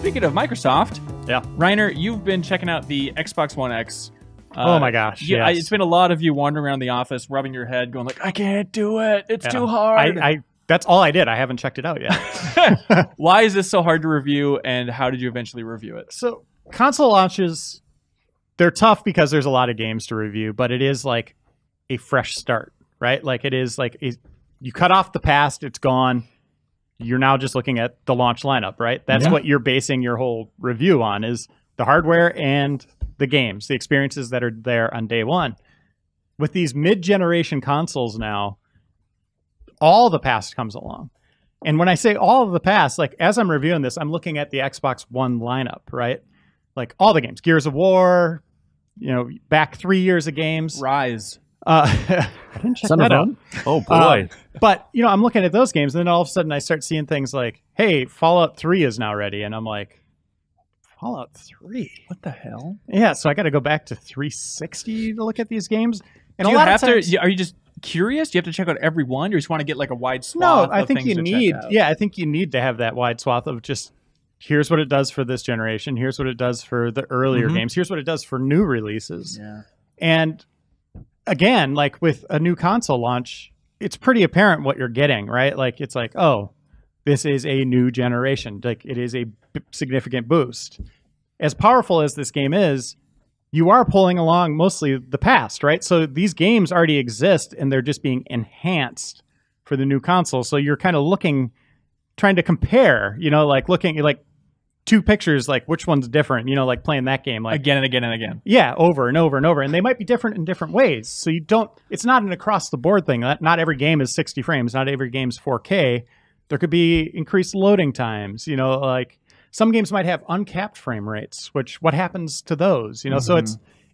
speaking of Microsoft, Yeah. Reiner, you've been checking out the Xbox One X. Oh my gosh! Yeah, yes. it's been a lot of you wandering around the office, rubbing your head, going like, "I can't do it. It's too hard." I that's all I did. I haven't checked it out yet. Why is this so hard to review, and how did you eventually review it? So console launches, they're tough because there's a lot of games to review, but it is like a fresh start, right? Like it is like you cut off the past, it's gone. You're now just looking at the launch lineup, right? That's what you're basing your whole review on, is the hardware and the games, the experiences that are there on day one. With these mid-generation consoles now, all the past comes along. And when I say all of the past, like as I'm reviewing this, I'm looking at the Xbox One lineup, right? Like all the games, Gears of War, back 3 years of games. Rise. I didn't check Son that of out. Oh boy. But, I'm looking at those games, and then all of a sudden I start seeing things like, hey, Fallout 3 is now ready. And I'm like, Fallout 3? What the hell? Yeah, so I got to go back to 360 to look at these games. And Do a you lot have of times, to? Are you just curious? Do you have to check out every one, or you just want to get like a wide swath? No, I of think things you to need. check out? Yeah, I think you need to have that wide swath of just here's what it does for this generation. Here's what it does for the earlier games. Here's what it does for new releases. Yeah. And again, like with a new console launch, it's pretty apparent what you're getting, right? Like it's like, oh, this is a new generation. Like it is a significant boost. As powerful as this game is, you are pulling along mostly the past, right? So these games already exist and they're just being enhanced for the new console. So you're kind of trying to compare, like looking like two pictures, like which one's different, like playing that game like Again and again and again. yeah, over and over and over. And they might be different in different ways. So it's not an across the board thing. Not every game is 60 frames. Not every game's 4K. There could be increased loading times, like some games might have uncapped frame rates, what happens to those, so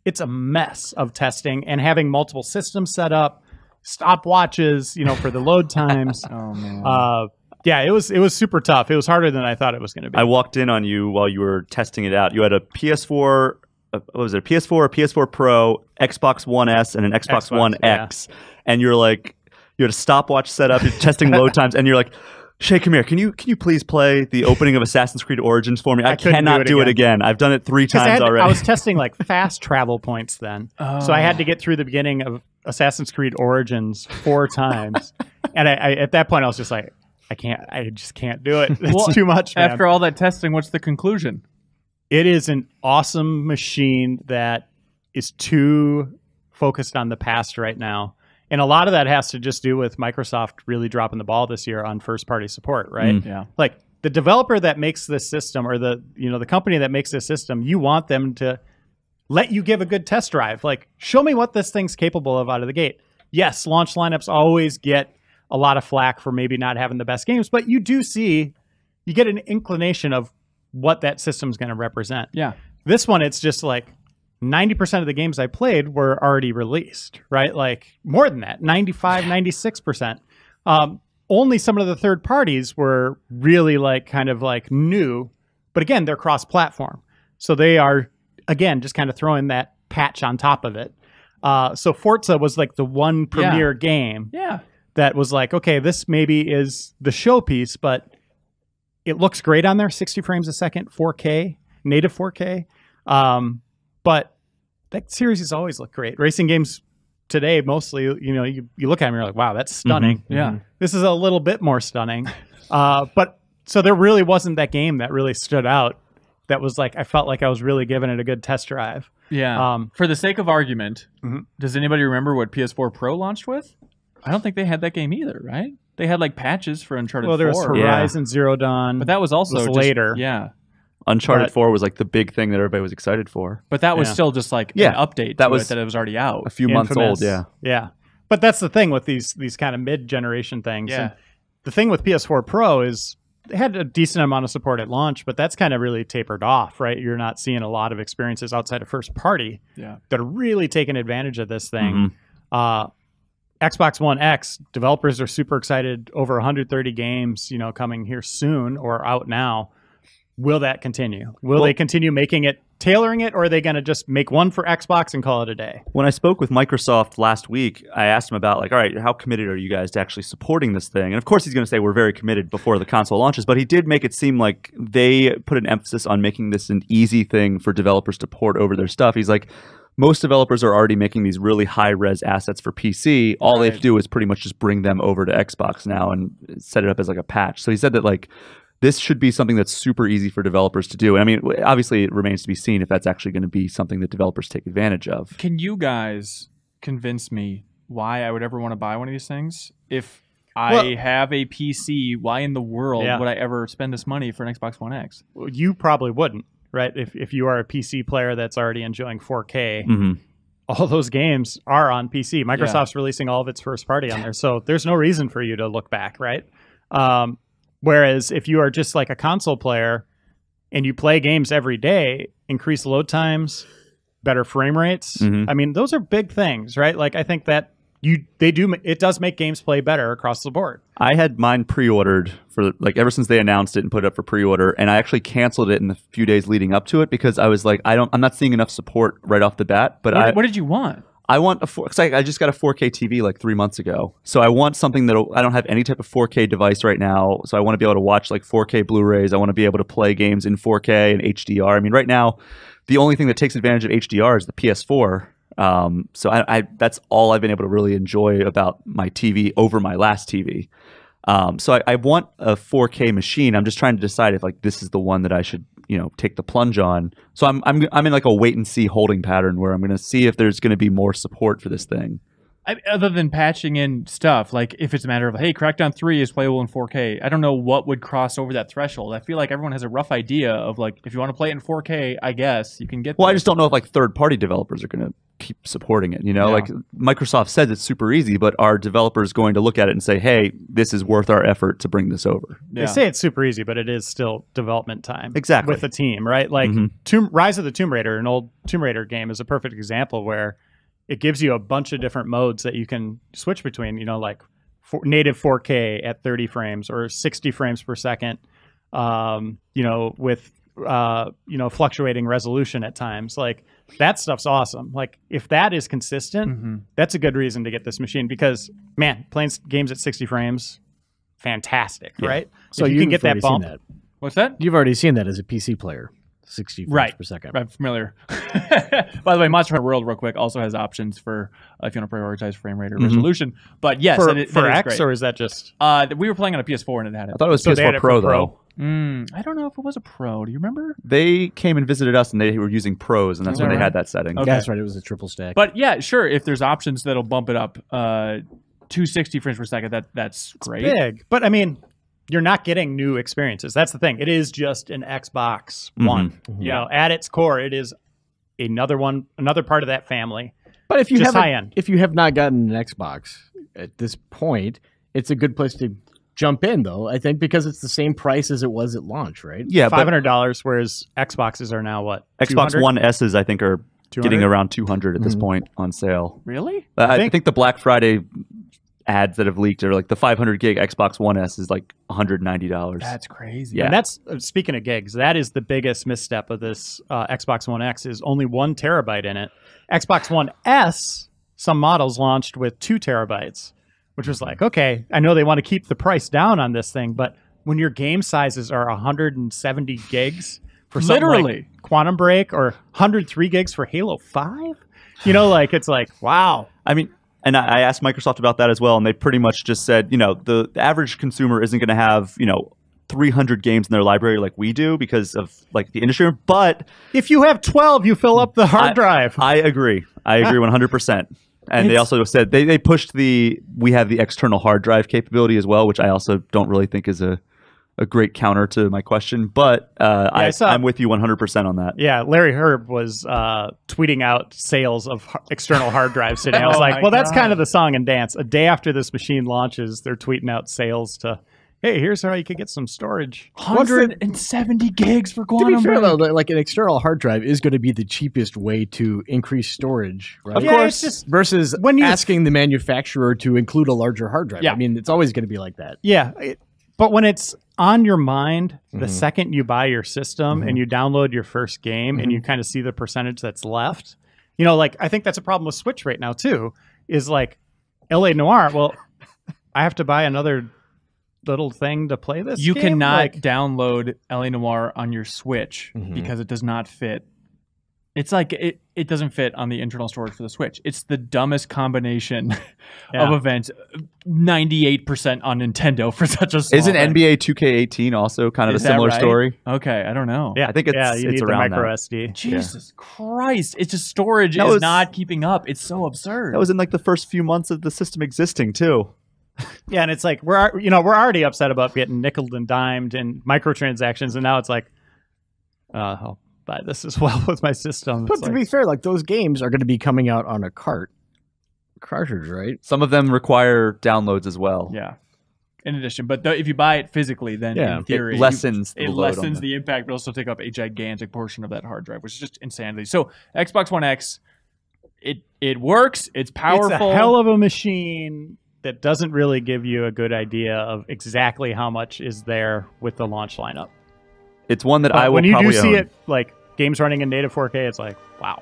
it's a mess of testing and having multiple systems set up, stopwatches, for the load times. Oh man. Yeah, it was super tough. It was harder than I thought it was going to be. I walked in on you while you were testing it out. You had a PS4, what was it? A PS4, a PS4 Pro, Xbox One S, and an Xbox One X. And you're like, you had a stopwatch set up. You're testing load times, and you're like, Shay, come here. Can you please play the opening of Assassin's Creed Origins for me? I cannot do it again. I've done it 3 times already. I was testing like fast travel points then. So I had to get through the beginning of Assassin's Creed Origins 4 times. And I at that point I was just like, I just can't do it. It's too much, man. After all that testing, what's the conclusion? It is an awesome machine that is too focused on the past right now. And a lot of that has to just do with Microsoft really dropping the ball this year on first-party support, right? Yeah. Like the developer that makes this system, or the company that makes this system, you want them to let you give a good test drive. Like, show me what this thing's capable of out of the gate. Yes, launch lineups always get a lot of flack for maybe not having the best games, but you get an inclination of what that system's going to represent. Yeah. This one, it's just like 90% of the games I played were already released, right? Like more than that, 95, 96%. Only some of the third parties were really like kind of like new, but again, they're cross-platform. So they are, again, just kind of throwing that patch on top of it. So Forza was like the one premier game that was like, okay, this maybe is the showpiece, but it looks great on there, 60 frames a second, 4K, native 4K. But that series has always looked great. Racing games today, mostly, you look at them and you're like, wow, that's stunning. Yeah. This is a little bit more stunning. But so there really wasn't that game that really stood out. That was like, I felt like I was really giving it a good test drive. Yeah. For the sake of argument, does anybody remember what PS4 Pro launched with? I don't think they had that game either, right? They had like patches for Uncharted 4. Well, there was Horizon Zero Dawn. But that was also just later. Yeah. Uncharted 4 was like the big thing that everybody was excited for. But that was still just like an update that it was already out. A few months old, yeah. Yeah. But that's the thing with these kind of mid-generation things. Yeah. And the thing with PS4 Pro is they had a decent amount of support at launch, but that's kind of really tapered off, right? You're not seeing a lot of experiences outside of first party that are really taking advantage of this thing. Xbox One X, developers are super excited. Over 130 games, coming here soon or out now. Will that continue? Will they continue making it tailoring it, or are they going to just make one for Xbox and call it a day? When I spoke with Microsoft last week, I asked him about, like, all right, how committed are you guys to actually supporting this thing? And of course, he's going to say we're very committed before the console launches, but he did make it seem like they put an emphasis on making this an easy thing for developers to port over their stuff. He's like, most developers are already making these really high-res assets for PC. All they have to do is pretty much just bring them over to Xbox now and set it up as like a patch. So he said that, like, this should be something that's super easy for developers to do. And I mean, obviously, it remains to be seen if that's actually going to be something that developers take advantage of. Can you guys convince me why I would ever want to buy one of these things? If I have a PC, why in the world would I ever spend this money for an Xbox One X? Well, you probably wouldn't, right? If you are a PC player that's already enjoying 4K, all those games are on PC. Microsoft's releasing all of its first party on there, so there's no reason for you to look back, right? Whereas if you are just like a console player and you play games every day, increased load times, better frame rates. I mean, those are big things, right? Like, I think that it does make games play better across the board. I had mine pre-ordered for, like, ever since they announced it and put it up for pre-order, and I actually canceled it in the few days leading up to it because I was like, I'm not seeing enough support right off the bat. But what did you want? I want because I just got a 4K TV like 3 months ago. So I want something that I don't have any type of 4K device right now. So I want to be able to watch like 4K Blu-rays. I want to be able to play games in 4K and HDR. I mean, right now, the only thing that takes advantage of HDR is the PS4. So I that's all I've been able to really enjoy about my TV over my last TV. So I want a 4K machine. I'm just trying to decide if, like, this is the one that I should, take the plunge on. So I'm in like a wait and see holding pattern where I'm going to see if there's going to be more support for this thing. Other than patching in stuff, like if it's a matter of, hey, Crackdown 3 is playable in 4K, I don't know what would cross over that threshold. I feel like everyone has a rough idea of, like, if you want to play it in 4K, I guess you can get Well, I just don't know if, like, third-party developers are going to keep supporting it, Like, Microsoft says it's super easy, but are developers going to look at it and say, hey, this is worth our effort to bring this over? They say it's super easy, but it is still development time. Exactly. With a team, right? Like, Rise of the Tomb Raider, an old Tomb Raider game, is a perfect example where it gives you a bunch of different modes that you can switch between, like native 4K at 30 frames or 60 frames per second, with, fluctuating resolution at times. Like, that stuff's awesome. Like, if that is consistent, that's a good reason to get this machine because, man, playing games at 60 frames, fantastic, right? So you can get that bump. What's that? You've already seen that as a PC player. 60 frames per second. Right, familiar. By the way, Monster Hunter World, real quick, also has options for if you want to prioritize frame rate or resolution. But yes, for X, or is that just? We were playing on a PS4 and it had it. I thought it was PS4 Pro, though. I don't know if it was a Pro. Do you remember? They came and visited us and they were using Pros, and that's when they had that setting. Okay. Yeah, that's right. It was a triple stack. But yeah, sure. If there's options that'll bump it up to 60 frames per second, that's great. It's big, but I mean, you're not getting new experiences. That's the thing. It is just an Xbox One. At its core, it is another part of that family. But if you have not gotten an Xbox at this point, it's a good place to jump in, though. I think because it's the same price as it was at launch, right? Yeah, $500, whereas Xboxes are now what? Xbox One S's, I think, are 200? Getting around 200 at this point on sale. Really? I think the Black Friday ads that have leaked are like the 500 gig Xbox One S is like $190. That's crazy. Yeah, and that's speaking of gigs. That is the biggest misstep of this Xbox One X is only 1 terabyte in it. Xbox One S, some models launched with 2 terabytes, which was like, okay, I know they want to keep the price down on this thing, but when your game sizes are 170 gigs for something like Quantum Break or 103 gigs for Halo 5, it's like, wow. I mean. And I asked Microsoft about that as well, and they pretty much just said, the average consumer isn't going to have, 300 games in their library like we do because of like the industry. But if you have 12, you fill up the hard drive. I agree. 100%. And they also said they pushed we have the external hard drive capability as well, which I also don't really think is a great counter to my question, but I'm with you 100% on that. Yeah, Larry Herb was tweeting out sales of external hard drives today. I was like, well, that's kind of the song and dance. A day after this machine launches, they're tweeting out sales to, hey, here's how you can get some storage. 170 gigs for Quantum To be fair, Break. though, like an external hard drive is going to be the cheapest way to increase storage, right? Of course. It's just, versus when asking the manufacturer to include a larger hard drive. Yeah. I mean, it's always going to be like that. Yeah. But when it's on your mind, the second you buy your system and you download your first game and you kind of see the percentage that's left, you know, like I think that's a problem with Switch right now too, is like LA Noire. Well, I have to buy another little thing to play this. You game? cannot Like, download LA Noire on your Switch because it does not fit. It's like it doesn't fit on the internal storage for the Switch. It's the dumbest combination of events. 98% on Nintendo for such a small Isn't thing. NBA 2K18 also kind of Is a that similar right? story? Okay, I don't know. yeah, I think it's you need around the micro that. SD. Jesus Christ. It's just storage That is was- not keeping up. It's so absurd. That was in like the first few months of the system existing too. Yeah, and it's like we're already upset about getting nickeled and dimed and microtransactions, and now it's like, I'll buy this as well with my system. But It's to like, be fair, like those games are going to be coming out on a cartridge, right? Some of them require downloads as well. Yeah. In addition, but if you buy it physically, then Yeah, in theory, It lessens the it load on lessens them. the impact, but also take up a gigantic portion of that hard drive, which is just insanity. So Xbox One X, it works. It's powerful. it's a hell of a machine that doesn't really give you a good idea of exactly how much is there with the launch lineup. It's one that But I will when you do probably see own. it, like games running in native 4K, it's like, wow,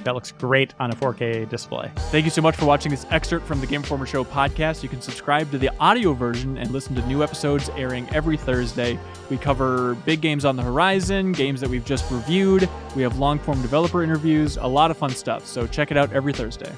that looks great on a 4K display. Thank you so much for watching this excerpt from the Game Informer Show podcast. You can subscribe to the audio version and listen to new episodes airing every Thursday. We cover big games on the horizon, games that we've just reviewed. We have long-form developer interviews, a lot of fun stuff. So check it out every Thursday.